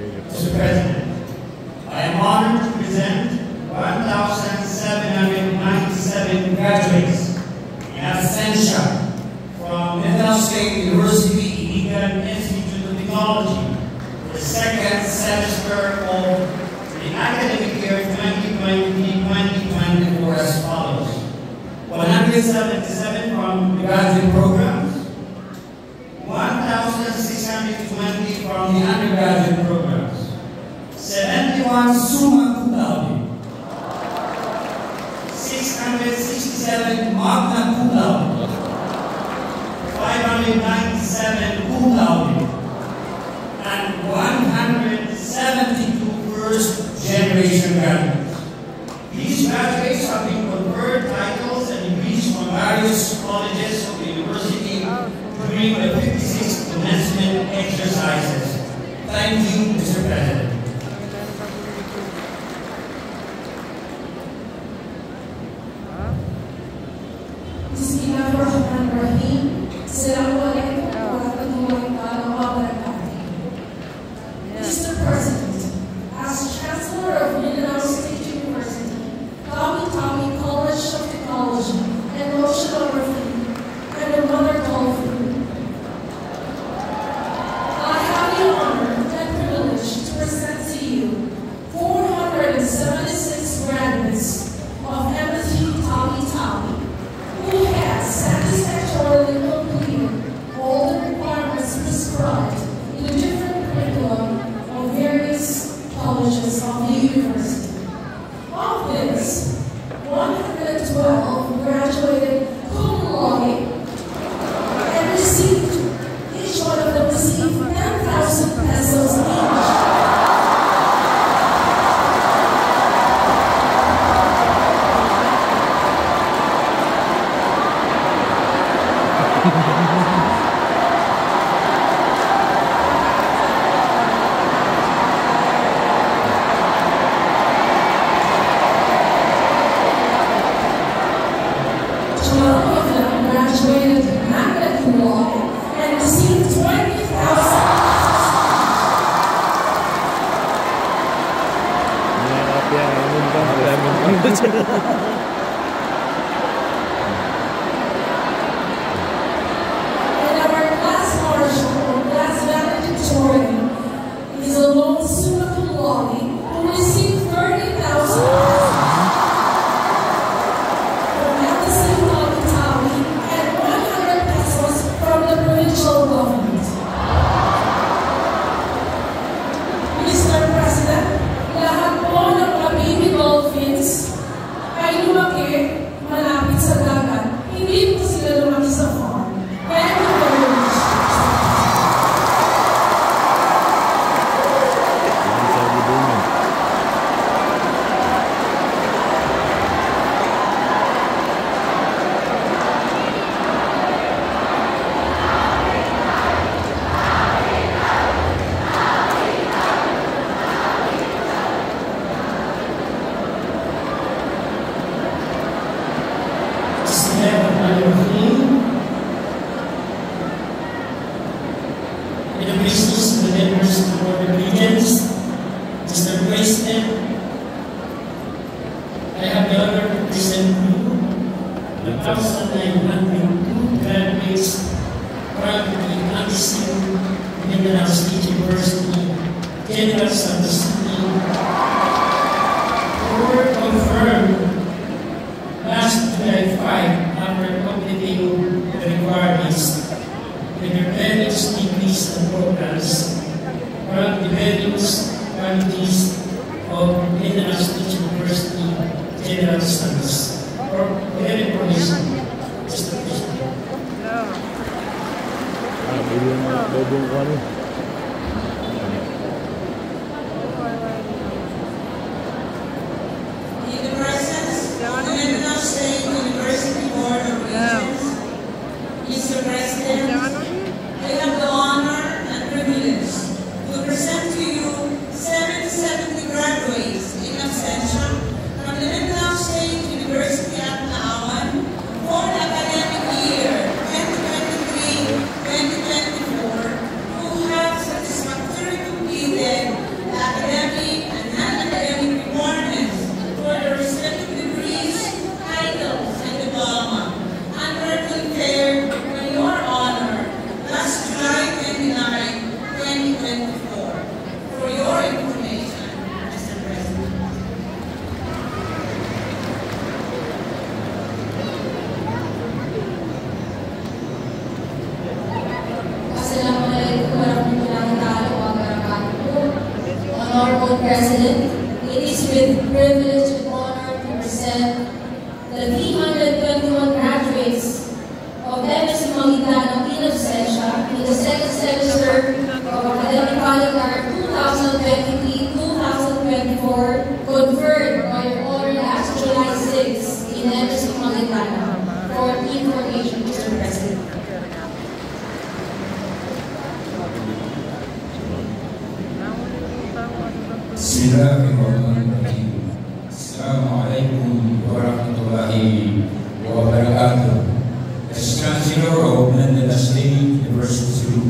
Mr. President, I am honored to present 1,797 graduates in absentia from Mindanao State University Iligan Institute of Technology for the second semester of the academic year 2020-2024 as follows. 177 from the graduate programs, 1,620 from the undergraduate programs, 71 summa cum laude, 667 magna cum laude, 597 cum laude, and 172 first generation graduates. These graduates have been conferred titles and degrees from various colleges of the university during the 56th commencement exercises. Thank you, Mr. President. Bismillahirrahmanirrahim. Assalamualaikum warahmatullahi wabarakatuh. Mr. President, as Chancellor of Mindanao State University, Tawi-Tawi College of Technology and Oceanography, and a mother golfer, I have the honor and privilege to present to you 476 graduates of MSU Tawi-Tawi who has satisfactorily completed all the requirements prescribed in the different curriculum of various colleges of the university. Of this, 112 graduated cum laude and received, each one of them received 10,000 pesos each. Graduated magna cum laude and received 20,000. And our class marshal, or class valedictorian, is a lone summa cum laude who received 30,000. Mr. President, lahat po ng mga baby dolphins ay lumaki malapit sa dagat. Hindi po sila lumaki sa farm. Thank you very much. In the business of the members of the Board of Regents, Mr. President, I have the honor to present you the 1,902 graduates currently practicing Mindanao State University, General Santos City, who were confirmed last July 5 after completing the requirements with their various degrees and programs from the various faculties of Mindanao State University, General Santos, for their information, Mr. President. In the presence of the Mindanao State University Board of Regents, Mr. President, I have the honor and privilege to present to you 770 graduates in absentia from the Mindanao State University at Naawan for the academic year 2023-2024 who have President, it is with privilege and honor to present the 321 graduates of MSc Mangitano in absentia in the second semester of academic calendar 2023-2024, conferred by your honor last July 6 in MSc Mangitano. For information, Mr. President. Bismillahirrahmanirrahim. Assalamualaikum warahmatullahi wabarakatuh. As Chancellor of Mandela State University,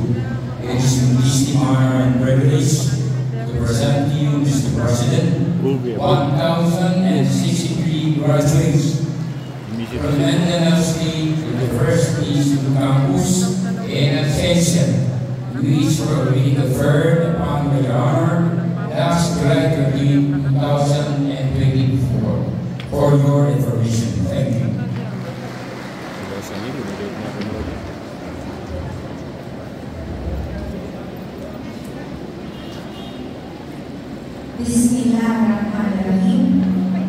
it is my distinct honor and privilege to present to you, Mr. President, 1,063 graduates from Mandela State University's campus in absentia, which were being conferred upon by the honor last July 13, 2024. For your information, thank you. Bismillahirrahmanirrahim.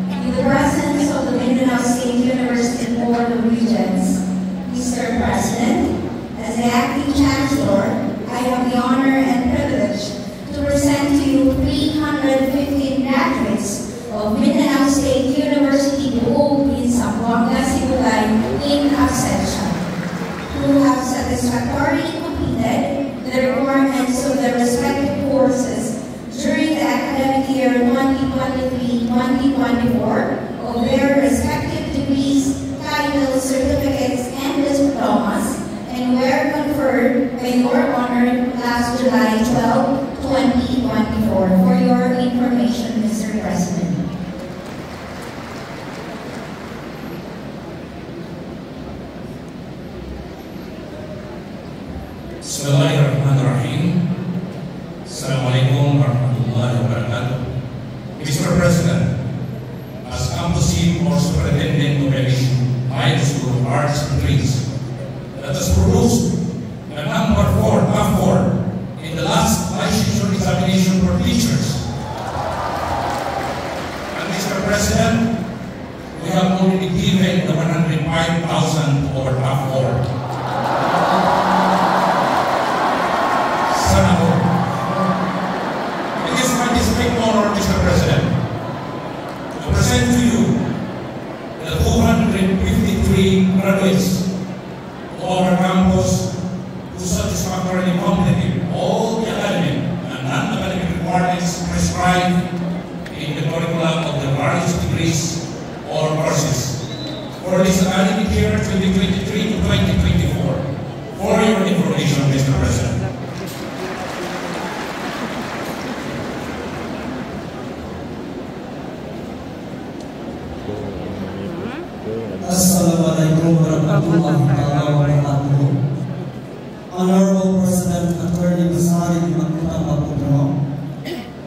In the presence of the Mindanao State University Board of Regents, Mr. President, as the acting Chancellor, I have the honor and privilege to present to you 315 graduates of Mindanao State University Buog in Zamboanga, Sibugay in absentia, who have satisfactorily completed the requirements of their respective courses during the academic year 2023-2024 of their respective degrees, titles, certificates, and diplomas, and were conferred by your honor last July 12, 2024. For your information, Mr. President. Bismillahirrahmanirrahim. Assalamualaikum warahmatullahi wabarakatuh. Mr. President, as campus chief or superintendent of LSU High School of Arts and Trades, let us propose the number 4, top 4, in the last licensure examination for teachers. And Mr. President, we have already given the 105,000 over top 4. It is my distinct honor, Mr. President, to present to you the 253 graduates of our campus who satisfactorily completed all the academic and non-academic requirements prescribed in the curriculum of the various degrees or courses for this academic year 2023 to 2024. For your information, Mr. President. Assalamualaikum warahmatullahi wabarakatuh. Honorable President Attorney Basari Makutang Mapudro,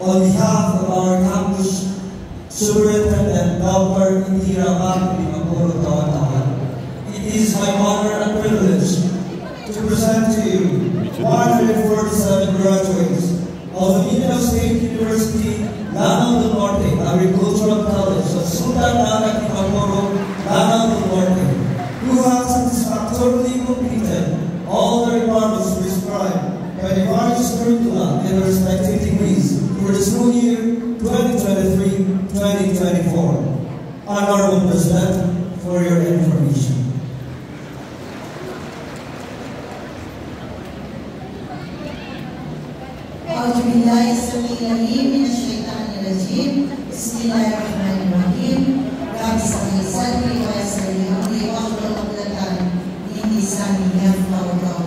on behalf of our campus Superintendent Dr. Indira Bakri Mapuro Tawantawan, it is my honor and privilege to present to you 147 graduates of the Mindanao State University Lanao del Norte Agricultural College of Sultan Anak Mapuro, Lanao del Norte, who have satisfactorily completed all the requirements prescribed by the various curricula and respective degrees for the school year 2023-2024. Honorable President, for your information. Bismillahirrahmanirrahim. Rabbi Sami Sadri wa Yasari Amri wa Akhbarulatan Hindi Sami Yafmawagaw.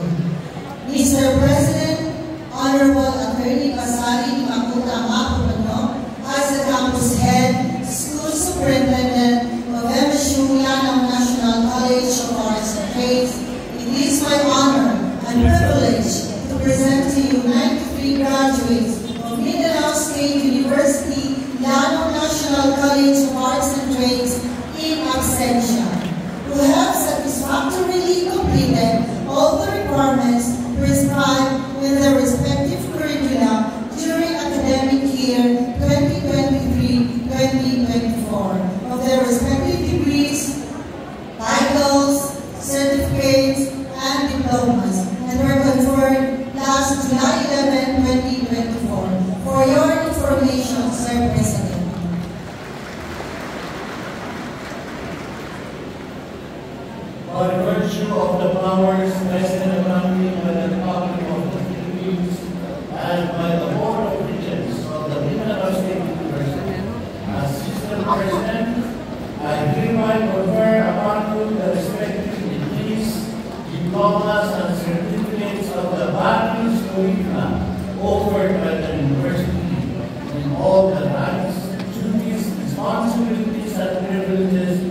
Mr. President, Honorable Attorney Basari Makuta Mapurano, as the campus head, school superintendent of MSU Lanao National College of Arts and Trades, it is my honor and privilege to present to you 93 graduates of Mindanao State University Lanao National College of Arts and Trades in absentia, who have satisfactorily completed all the requirements prescribed with their respective curricula during academic year 2023 hereby confer upon you the respective degrees, diplomas, and certificates of the Batis curricula offered by the university in all the rights, duties, responsibilities, and privileges